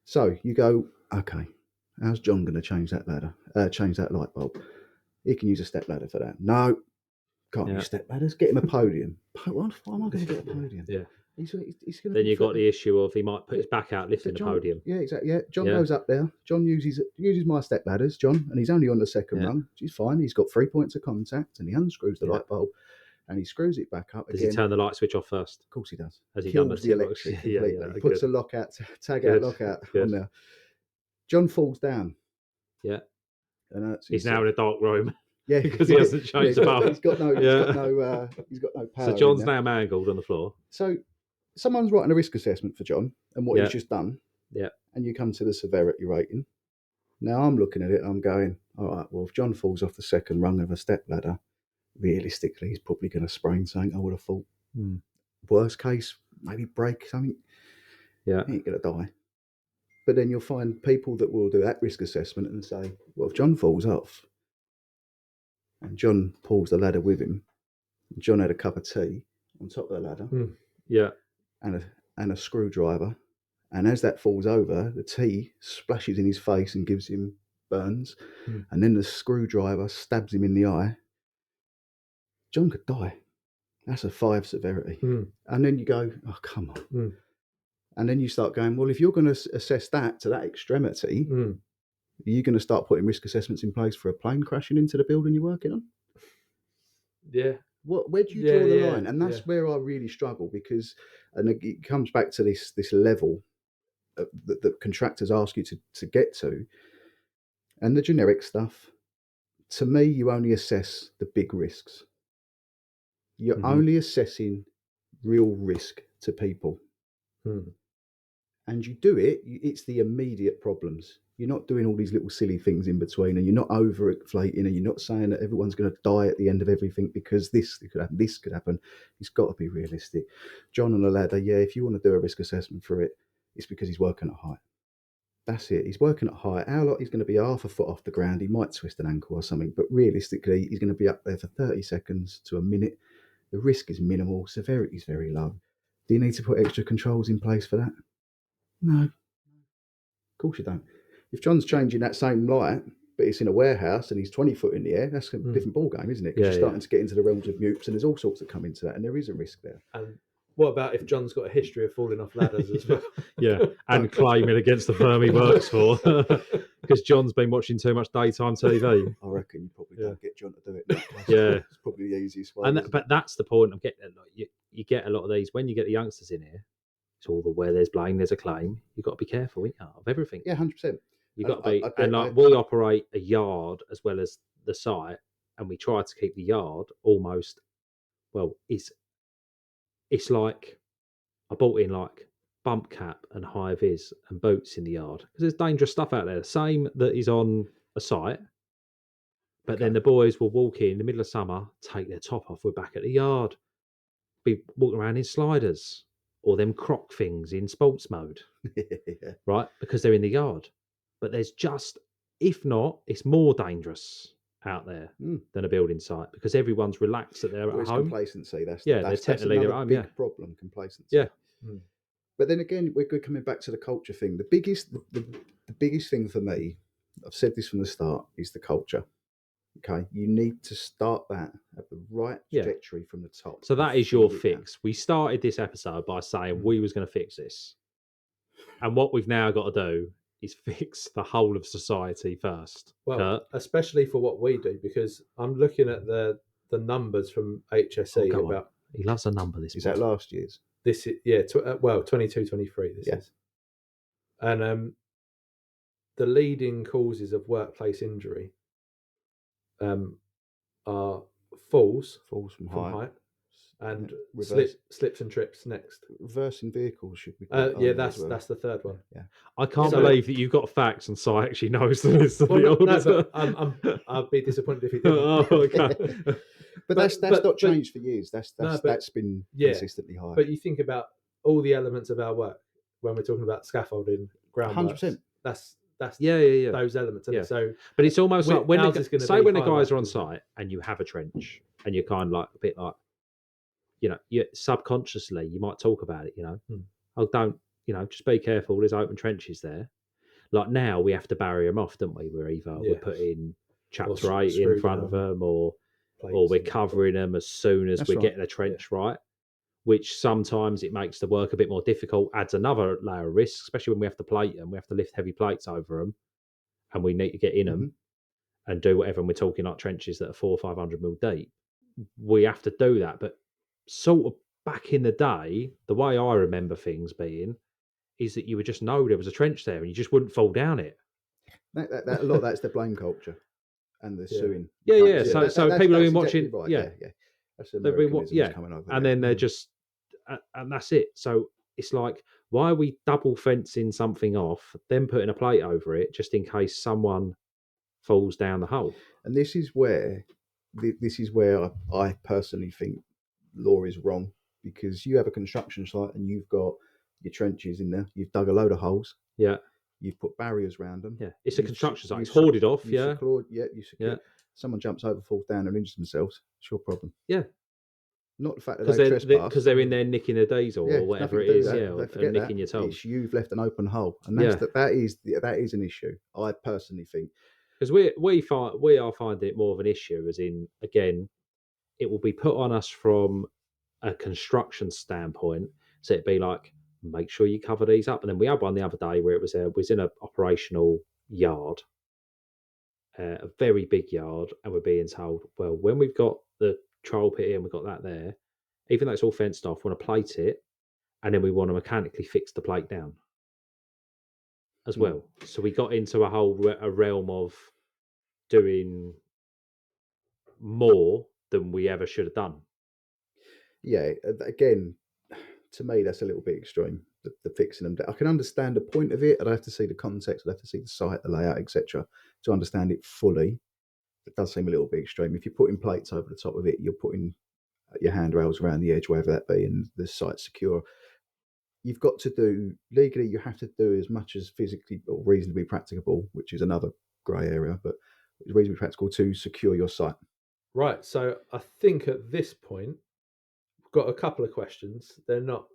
So you go, okay, how's John going to change that light bulb? He can use a step ladder for that. No, can't use step ladders. Get him a podium. Why am I going to get a podium? Yeah. He's going Then you've got the issue of he might put his back out lifting the podium. Yeah, exactly. Yeah, John Yeah. goes up there. John uses my step ladders, John, and he's only on the second Yeah. rung, which is fine. He's got 3 points of contact, and he unscrews the light bulb, and he screws it back up Does again. he turn the light switch off first? Of course he does. Has he done Kills the the two electric boxes? Yeah, completely. yeah, He puts good. a tag Good, out, lockout good. on there. John falls down. Yeah. And that's He's now in a dark room. Yeah, because he hasn't changed the bulb. He's got no power. So John's in there. now mangled on the floor. So someone's writing a risk assessment for John and what Yeah. he's just done. Yeah. And you come to the severity rating. Now I'm looking at it and I'm going, all right, well, if John falls off the second rung of a step ladder, realistically, he's probably going to sprain something, I would have thought. Worst case, maybe break something. Yeah. He ain't going to die. But then you'll find people that will do that risk assessment and say, well, if John falls off and John pulls the ladder with him, and John had a cup of tea on top of the ladder Yeah. and a screwdriver, and as that falls over, the tea splashes in his face and gives him burns, and then the screwdriver stabs him in the eye, John could die. That's a 5 severity. And then you go, oh, come on. And then you start going, well, if you're going to assess that to that extremity, are you going to start putting risk assessments in place for a plane crashing into the building you're working on? Yeah. Where do you draw the line? And that's where I really struggle, because, and it comes back to this level that contractors ask you to get to, and the generic stuff. To me, you only assess the big risks. You're only assessing real risk to people. And you do it, it's the immediate problems. You're not doing all these little silly things in between, and you're not overinflating, and you're not saying that everyone's going to die at the end of everything because this could happen. It's got to be realistic. John on the ladder, yeah, if you want to do a risk assessment for it, it's because he's working at height. That's it. He's working at height. He's going to be half a foot off the ground. He might twist an ankle or something, but realistically, he's going to be up there for 30 seconds to a minute. The risk is minimal. Severity is very low. Do you need to put extra controls in place for that? No. Of course you don't. If John's changing that same light, but it's in a warehouse and he's 20 foot in the air, that's a different ball game, isn't it? Because you're starting to get into the realms of mutes, and there's all sorts that come into that, and there is a risk there. And what about if John's got a history of falling off ladders as well? Yeah, and claiming against the firm he works for, because John's been watching too much daytime TV. I reckon you probably don't get John to do it. Yeah. It's probably the easiest way. But that's the point I'm getting at. Like, you get a lot of these when you get the youngsters in here. It's all the where there's blame, there's a claim. You've got to be careful, ain't you, of everything. Yeah, 100%. You've got to be, we operate a yard as well as the site, and we try to keep the yard almost. Well, it's like I bought in like bump cap and high vis and boots in the yard because there's dangerous stuff out there. The same that is on a site, but then the boys will walk in the middle of summer, take their top off. We're back at the yard, be walking around in sliders or them croc things in sports mode, right? Because they're in the yard. But there's just, if not, it's more dangerous out there Mm. than a building site because everyone's relaxed that they're Well, at it's home. complacency. That's Yeah, they're that's technically another at home, big yeah. problem. Complacency. Yeah. Mm. But then again, we're coming back to the culture thing. The biggest thing for me, I've said this from the start, is the culture. Okay, you need to start that at the right Yeah. trajectory from the top. So and that is your feed it down. fix. We started this episode by saying Mm. we was going to fix this. And what we've now got to do is fix the whole of society first. Well, Kurt? especially for what we do, because I'm looking at the numbers from HSE go on. about He loves a number, this Is boy. that last year's? this. 22, 23. This Yeah. is, and the leading causes of workplace injury are falls Falls from from height. height and Reverse. slips and trips next. Reversing vehicles should be. Yeah, that's the third one. Yeah. I can't So- believe that you've got facts and Si actually knows the list of Well, the no, orders. but I'd be disappointed if he didn't. Oh, okay. But that's but- not changed for years. but- That's been yeah, consistently high. But you think about all the elements of our work when we're talking about scaffolding, groundworks. 100%. That's Yeah. those elements. Isn't Yeah. it? So But it's almost like when ours is gonna say be when the high guys are on rises, isn't it? site and you have a trench and you're kind of like a bit like, you subconsciously you might talk about it. Oh, don't just be careful. There's open trenches there. Like now we have to barrier them off, don't we? We're either we're Yeah. putting chapter Or 8 in screw front of down them, or plates we're and- covering them as soon as That's we're right. getting a trench right. Which sometimes it makes the work a bit more difficult, adds another layer of risk, especially when we have to plate them. We have to lift heavy plates over them, and we need to get in them and do whatever. And we're talking like trenches that are 400 or 500 mil deep. We have to do that. But sort of back in the day, the way I remember things being is that you would just know there was a trench there and you just wouldn't fall down it. That, a lot of that's the blame culture and the Yeah. suing. Yeah, You yeah. can't- So that- people have that's been exactly watching. right, Yeah. That's the They've been Americanisms coming over. And there. then they're just, and that's it. So it's like, why are we double fencing something off, then putting a plate over it just in case someone falls down the hole? And this is where I personally think law is wrong, because you have a construction site and you've got your trenches in there. You've dug a load of holes. Yeah. You've put barriers around them. Yeah. It's a You've construction site. you've It's hoarded off. you've Yeah. secured- you secure. Yeah. Someone jumps over, falls down, and injures themselves. It's your problem. Yeah. Not the fact that Because they trespass. they're in there nicking a diesel Yeah, or whatever nothing it to do is. with that. Yeah. Don't Or forget nicking that. your toes. It's you've left an open hole, and that's Yeah. that is an issue. I personally think. Because we are finding it more of an issue, as in, again, it will be put on us from a construction standpoint. So it'd be like, make sure you cover these up. And then we had one the other day where it was in an operational yard, a very big yard, and we're being told, well, when we've got the trial pit here and we've got that there, even though it's all fenced off, we want to plate it, and then we want to mechanically fix the plate down as well. So we got into a realm of doing more than we ever should have done. Yeah, again, to me, that's a little bit extreme. The fixing them. I can understand the point of it. I'd have to see the context. I'd have to see the site, the layout, etc., to understand it fully. It does seem a little bit extreme. If you're putting plates over the top of it, you're putting your handrails around the edge, wherever that be, and the site's secure. You've got to do legally. You have to do as much as physically or reasonably practicable, which is another grey area, but it's reasonably practical to secure your site. Right. So I think at this point, we've got a couple of questions. They're not.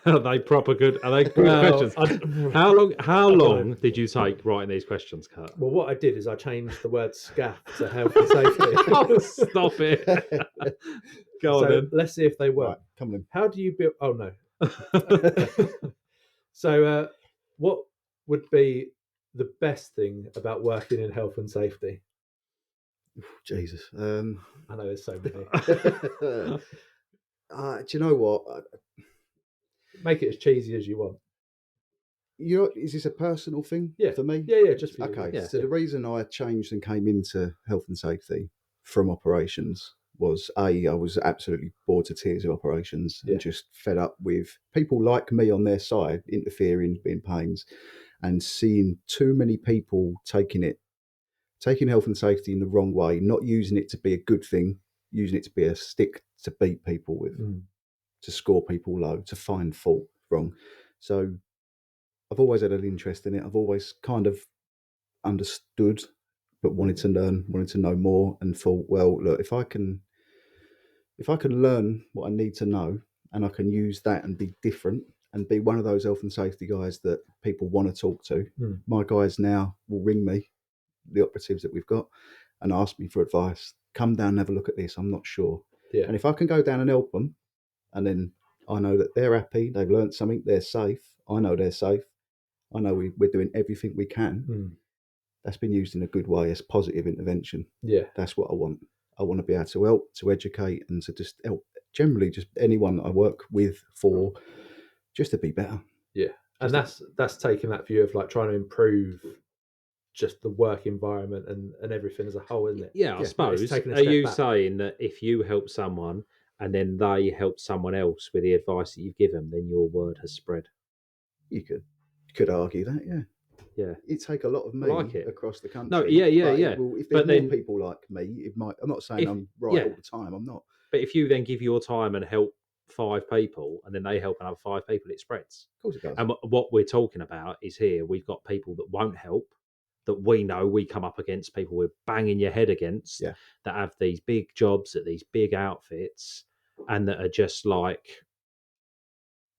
Are they proper good? Are they good Well, questions? How long did you take writing these questions, Kurt? Well, what I did is I changed the word SCAF to health and Oh, safety. stop it. Go on So then. let's see if they work. Right, come on. How do you build? Oh no. So, what would be the best thing about working in health and safety? Jesus. I know there's so many. Do you know what? Make it as cheesy as you want. Is this a personal thing Yeah. for me? Yeah, just for you. Okay. Yeah. So the reason I changed and came into health and safety from operations was I was absolutely bored to tears of operations Yeah. and just fed up with people like me on their side interfering, being pains, and seeing too many people taking health and safety in the wrong way, not using it to be a good thing, using it to be a stick to beat people with, to score people low, to find fault wrong. So I've always had an interest in it. I've always kind of understood but wanted to learn, wanted to know more, and thought, well, look, if I can learn what I need to know, and I can use that and be different and be one of those health and safety guys that people want to talk to. My guys now will ring me, the operatives that we've got, and ask me for advice. Come down and have a look at this. I'm not sure. Yeah. And if I can go down and help them, and then I know that they're happy, they've learned something, they're safe. I know they're safe. I know we're doing everything we can. That's been used in a good way as positive intervention. Yeah. That's what I want. I want to be able to help, to educate, and to just help generally just anyone that I work with for just to be better. Yeah. And that's taking that view of like trying to improve just the work environment and everything as a whole, isn't it? Yeah, I suppose. taking a Are step you back. saying that if you help someone and then they help someone else with the advice that you've given, then your word has spread? You could argue that, yeah. Yeah. It take a lot of me like it. across the country. No, yeah. If there's But then- more people like me, it might. I'm not saying If- I'm right yeah. all the time. I'm not. But if you then give your time and help 5 people and then they help another 5 people, it spreads. Of course it does. And what we're talking about is here, we've got people that won't help, that we know we come up against, people we're banging your head against, Yeah. that have these big jobs at these big outfits and that are just like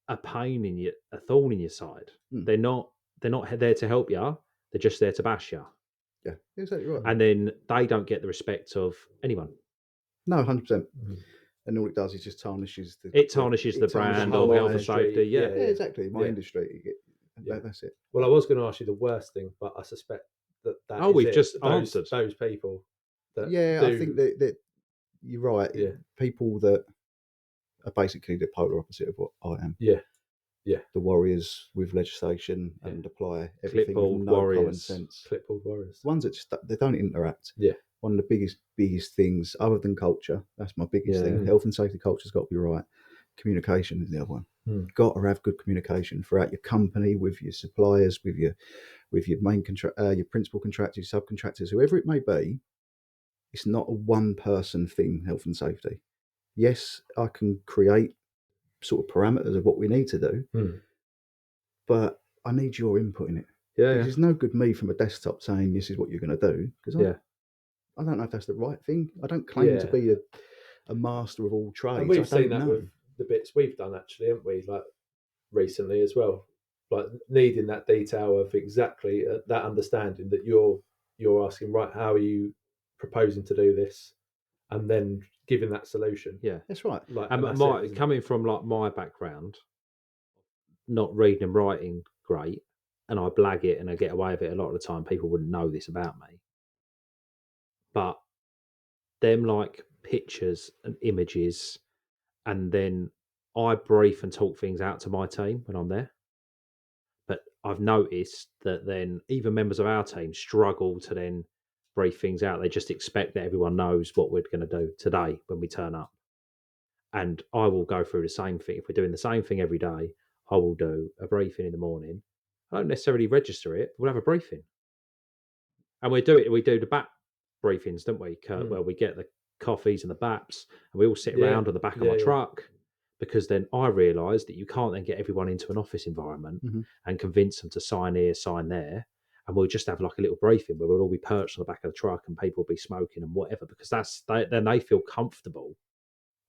a pain in your, a thorn in your side. They're not there to help you. They're just there to bash you. Yeah, exactly right. And then they don't get the respect of anyone. No, 100%. And all it does is just tarnishes the. It tarnishes the brand of whole health and industry. safety. Yeah. Yeah. Yeah, exactly. My Yeah. industry. Yeah. That's it. Well, I was going to ask you the worst thing, but I suspect that Oh, is we've it. just those, answered. those people. That Yeah, do, I think that you're right. Yeah. People that are basically the polar opposite of what I am. Yeah. Yeah. The warriors with legislation Yeah. and apply everything Clipboard with no common warriors. sense. clipboard warriors. Ones that just they don't interact. Yeah. One of the biggest things, other than culture, that's my biggest thing. Yeah. Health and safety culture's got to be right. Communication is the other one. You've got to have good communication throughout your company, with your suppliers, with your main your principal contractors, subcontractors, whoever it may be. It's not a one-person thing, health and safety. Yes, I can create sort of parameters of what we need to do, but I need your input in it. Yeah. Because it's no good me from a desktop saying this is what you're going to do, because I don't know if that's the right thing. I don't claim to be a master of all trades. And we've I seen don't that know. with the bits we've done, actually, haven't we? Like recently as well, like needing that detail of exactly that understanding that you're asking, right, how are you proposing to do this, and then giving that solution. Yeah. That's right. Like, And that's my, it, isn't it? coming from like my background, not reading and writing great, and I blag it and I get away with it a lot of the time. People wouldn't know this about me, but them like pictures and images, and then I brief and talk things out to my team when I'm there. But I've noticed that then even members of our team struggle to then brief things out. They just expect that everyone knows what we're going to do today when we turn up. And I will go through the same thing. If we're doing the same thing every day, I will do a briefing in the morning. I don't necessarily register it. We'll have a briefing. And we do the BAP briefings, don't we, Kurt, where we get the coffees and the BAPs and we all sit around on the back of my truck, because then I realise that you can't then get everyone into an office environment and convince them to sign here, sign there. And we'll just have like a little briefing where we'll all be perched on the back of the truck and people will be smoking and whatever, because then they feel comfortable.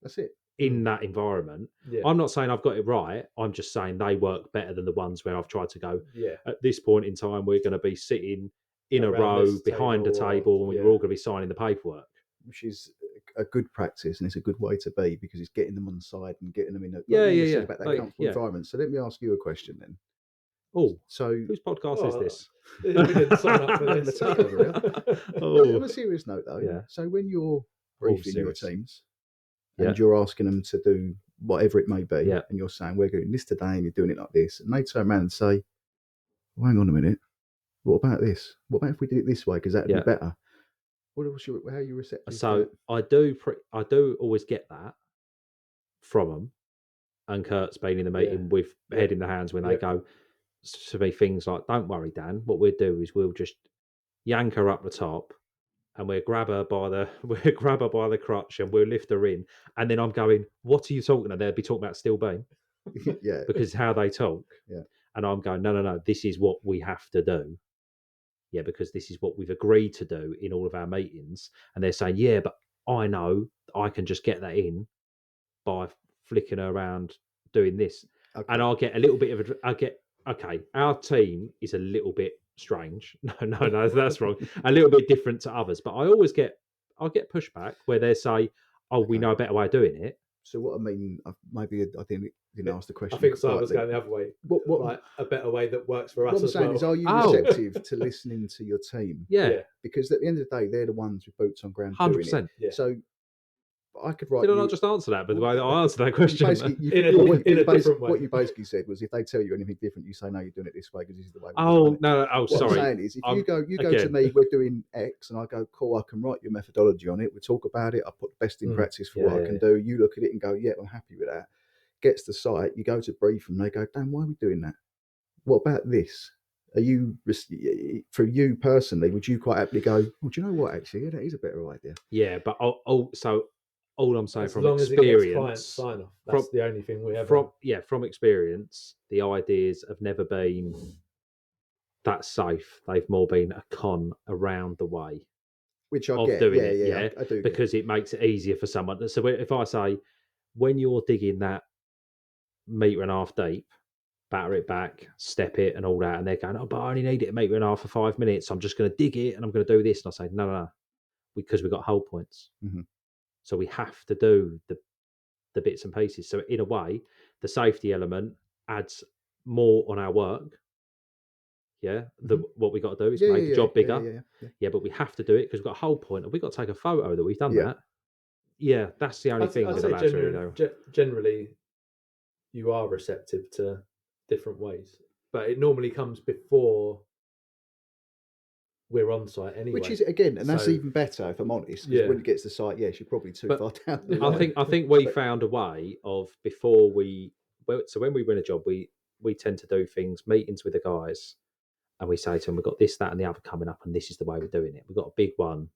That's it. In that environment. Yeah. I'm not saying I've got it right. I'm just saying they work better than the ones where I've tried to go, Yeah. at this point in time, we're going to be sitting in Around a row this behind a table and we're all going to be signing the paperwork. Which is a good practice, and it's a good way to be, because it's getting them on side and getting them in a about that Like, comfortable environment. So let me ask you a question then. Oh, So whose podcast is this? We didn't sign up for The this. takeover, on a serious note though, Yeah. so when you're briefing your serious. teams Yeah. and you're asking them to do whatever it may be, Yeah. and you're saying we're doing this today and you're doing it like this, and they turn around and say, well, hang on a minute, what about this? What about if we did it this way, because that'd be better? How are you receptive to So that? I do always get that from them, and Kurt's been in the meeting with head in the hands when they go to me things like, "Don't worry, Dan. What we'll do is we'll just yank her up the top, and we'll grab her by the crotch, and we'll lift her in." And then I'm going, "What are you talking about?" They'll be talking about steel beam Yeah. because how they talk. Yeah. And I'm going, no. This is what we have to do. yeah, because this is what we've agreed to do in all of our meetings. And they're saying, yeah, but I know I can just get that in by flicking around doing this. Okay. And I'll get a little bit of okay, our team is a little bit strange. No, that's wrong. A little bit different to others. But I'll get pushback where they say, oh, we Okay. know a better way of doing it. So what I mean, maybe I didn't ask the question. I think Simon's politely. going the other way. What Like a better way that works for us what I'm as saying well. is, are you Oh. receptive to listening to your team? Yeah, Because at the end of the day, they're the ones with boots on ground doing 100%. it. Yeah. So I could write. Did I you- not just answer that? But the way that I answered that question, Basically, In a different way. What you basically said was, if they tell you anything different, you say, "No, you're doing it this way because this is the way." we've oh done it." no, oh What sorry. I'm saying is, if you go to again. me, we're doing X, and I go, "Cool, I can write your methodology on it. We talk about it. I put the best in practice for what I can do." You look at it and go, "Yeah, I'm happy with that." Gets the site, you go to brief them. They go, "Dan, why are we doing that? What about this? Are you, for you personally, would you quite happily go, oh, do you know what, actually, yeah, that is a better idea?" Yeah, but so all I'm saying As from long as it gets client experience, sign off, that's the only thing we ever. from experience, the ideas have never been that safe. They've more been a con around the way Which I of get. doing Yeah, it. yeah, I do. Because it makes it easier for someone. So if I say, when you're digging that metre and a half deep, batter it back, step it, and all that, and they're going, oh, but I only need it a metre and a half for 5 minutes. So I'm just going to dig it and I'm going to do this. And I say, no, because we've got hold points. Mm-hmm. So we have to do the bits and pieces. So in a way, the safety element adds more on our work. Yeah, what we got to do is make the job bigger. Yeah, but we have to do it because we've got a whole point, and we've got to take a photo that we've done that. Yeah, that's the only thing. I'd with say the battery, though. generally, you are receptive to different ways, but it normally comes before we're on site anyway. Which is, again, and that's So- even better if I'm honest. Because when it gets to site, yes, you're probably too But far down. The I line. think we found a way of before we. So when we win a job, we tend to do meetings with the guys, and we say to them, we've got this, that, and the other coming up, and this is the way we're doing it. We've got a big one,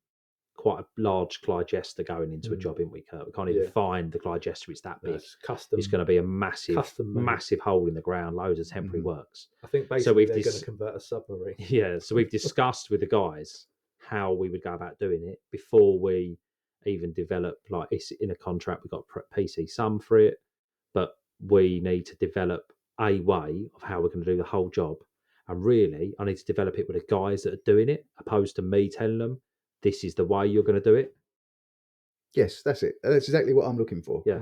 quite a large Clygester going into a job, in we Kurt? We can't even find the Clygester. It's that big. It's custom. It's going to be a massive custom-made. hole in the ground, loads of temporary works. I think basically we've they're going to convert a submarine. Yeah, so we've discussed with the guys how we would go about doing it before we even develop, like, it's in a contract, we've got PC sum for it, but we need to develop a way of how we're going to do the whole job. And really, I need to develop it with the guys that are doing it, opposed to me telling them, this is the way you're going to do it. Yes, that's it. That's exactly what I'm looking for. Yeah.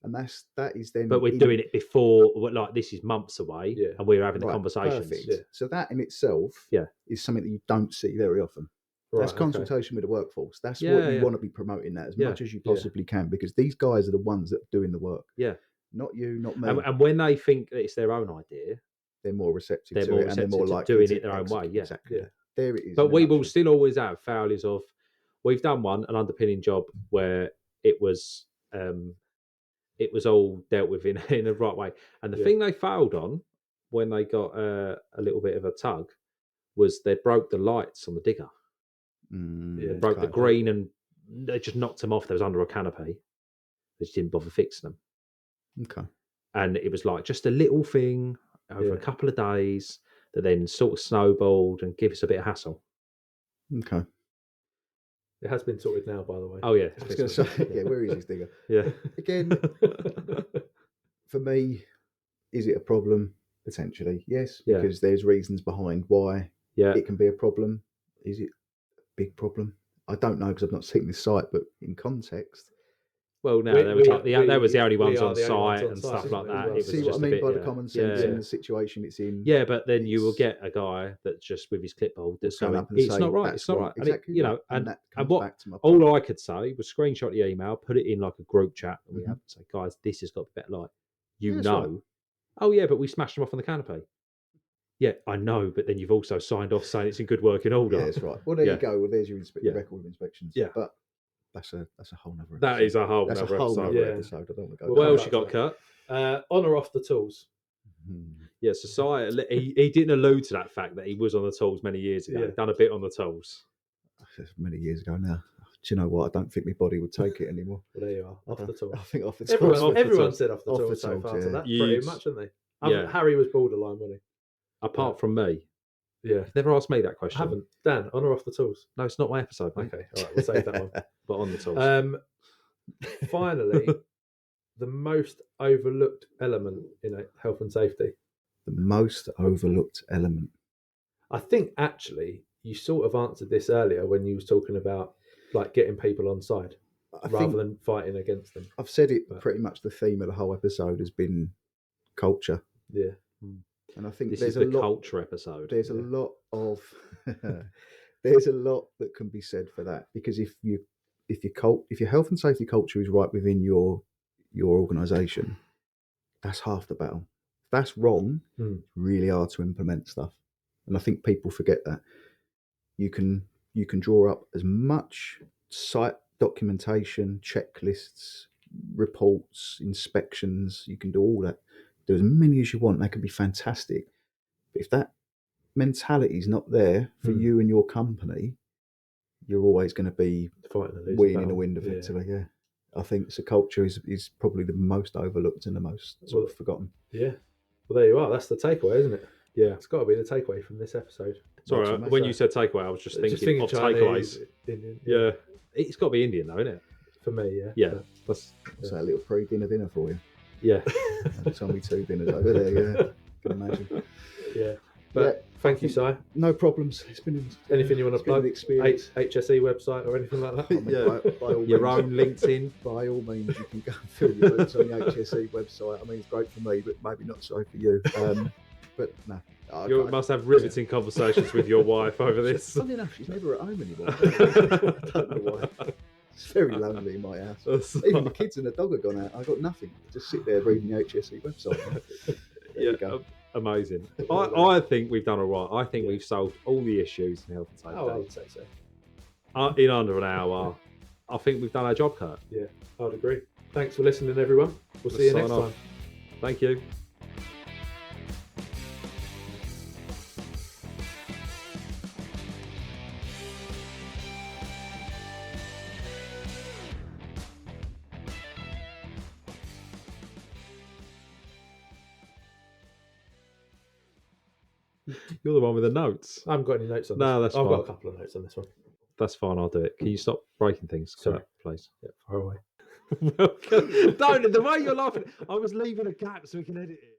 And that is then. But we're doing it before, like, this is months away, Yeah. and we're having the Right, conversations. perfect. Yeah. So that in itself is something that you don't see very often. Right, That's consultation with the workforce. That's what you want to be promoting that as Yeah. much as you possibly can, because these guys are the ones that are doing the work. Yeah. Not you, not me. And when they think that it's their own idea, they're more receptive They're to more it, and they're more receptive to likely doing to it their own way, execute. yeah. Exactly. Yeah. There it is. but in a we will nutshell. still always have failures of. We've done an underpinning job where it was all dealt with in a right way, and the thing they failed on when they got a little bit of a tug was they broke the lights on the digger. They broke the green, and they just knocked them off. They was under a canopy. They just didn't bother fixing them. Okay. And it was like just a little thing over a couple of days that then sort of snowballed and gave us a bit of hassle. Okay. It has been sorted now, by the way. Oh yeah, I was going to say, where is this digger? yeah. Again, for me, is it a problem? Potentially, yes, Yeah. because there's reasons behind why Yeah. it can be a problem. Is it a big problem? I don't know because I've not seen this site, but in context, Well, no, We- there was we- like we- there was the only we ones are on the only ones site on and site, stuff isn't like it, as that. well? It was see just what I a mean bit, by yeah. the common sense Yeah. in the situation it's in. Yeah, but then you will It's- get a guy that's just with his clipboard that's Going going, up and it's saying, not right, "That's it's not wrong." right. And Exactly, it, right. and that comes what back to my point. all I could say was screenshot the email, put it in like a group chat that we have, and say, guys, this has got to be better light. You Yeah, that's know. right. Oh yeah, but we smashed them off on the canopy. Yeah, I know, but then you've also signed off saying it's in good working order. Yeah, that's right. Well, there Yeah. you go. Well, there's your Yeah. record of inspections. Yeah. But that's a whole nother. That is a whole That's nother a whole episode. nother Yeah. episode. I don't want to go. What Well, else come you back got, to Kurt? On or off the tools? Yeah, society. He didn't allude to that fact that he was on the tools many years ago. Yeah. Done a bit on the tools. Many years ago now. Do you know what? I don't think my body would take it anymore. Well, there you are. Off the tools. I think off the tools. Everyone, off the everyone tools. said off the Off the tools so tools, far yeah. to that, You- pretty much, didn't they? Yeah. Harry was borderline, wasn't he? Apart from me, Yeah. Never asked me that I question. haven't. Dan, on or off the tools? No, it's not my episode, mate. Okay, all right, we'll save that one. But on the tools. Finally, the most overlooked element in health and safety. The most overlooked element. I think actually you sort of answered this earlier when you was talking about like getting people on side I rather think than fighting against them. I've said it But- pretty much. The theme of the whole episode has been culture, Yeah. and I think This there's is a the lot. culture episode. There's a Yeah. lot of there's a lot that can be said for that, because if your health and safety culture is right within your organisation, that's half the battle. If that's wrong, it's really hard to implement stuff, and I think people forget that. You can draw up as much site documentation, checklists, reports, inspections. You can do all that. Do as many as you want. They can be fantastic. But if that mentality is not there for you and your company, you're always going to be Fighting a losing waiting in battle. the wind, effectively. Yeah. I think so. Culture is probably the most overlooked and the most sort of forgotten. Yeah. Well, there you are. That's the takeaway, isn't it? Yeah. It's got to be the takeaway from this episode. Sorry, Lots of when matter. you said takeaway, I was just thinking of Chinese, takeaways. Indian. Yeah. It's got to be Indian, though, isn't it? For me, yeah. Yeah. That's What's that little pre-dinner dinner for you? Yeah. There's only 2 dinners over there. Yeah, can imagine. Yeah. But thank you, Si. No problems. It's been Anything you want to it's been an plug? experience. HSE website or anything like that? I mean, by all your means, own LinkedIn. by all means, you can go and fill your boots on the HSE website. I mean, it's great for me, but maybe not so for you. But no, You must have riveting conversations with your wife over this. Funny enough, she's never at home anymore. I don't know why. It's very lonely in my house. Even the kids and the dog have gone out. I've got nothing. Just sit there reading the HSE website. There you go. Amazing. I think we've done all right. I think we've solved all the issues in health and safety. Oh, I would say so. In under an hour. I think we've done our job, Kurt. Yeah, I'd agree. Thanks for listening, everyone. We'll see you Sign next off. time. Thank you. You're the one with the notes. I haven't got any notes on No, this. that's I've got fine. a couple of notes on this one. That's fine. I'll do it. Can you stop breaking things, Sorry. Kurt, please? Yeah, far away. Don't. The way you're laughing. I was leaving a gap so we can edit it.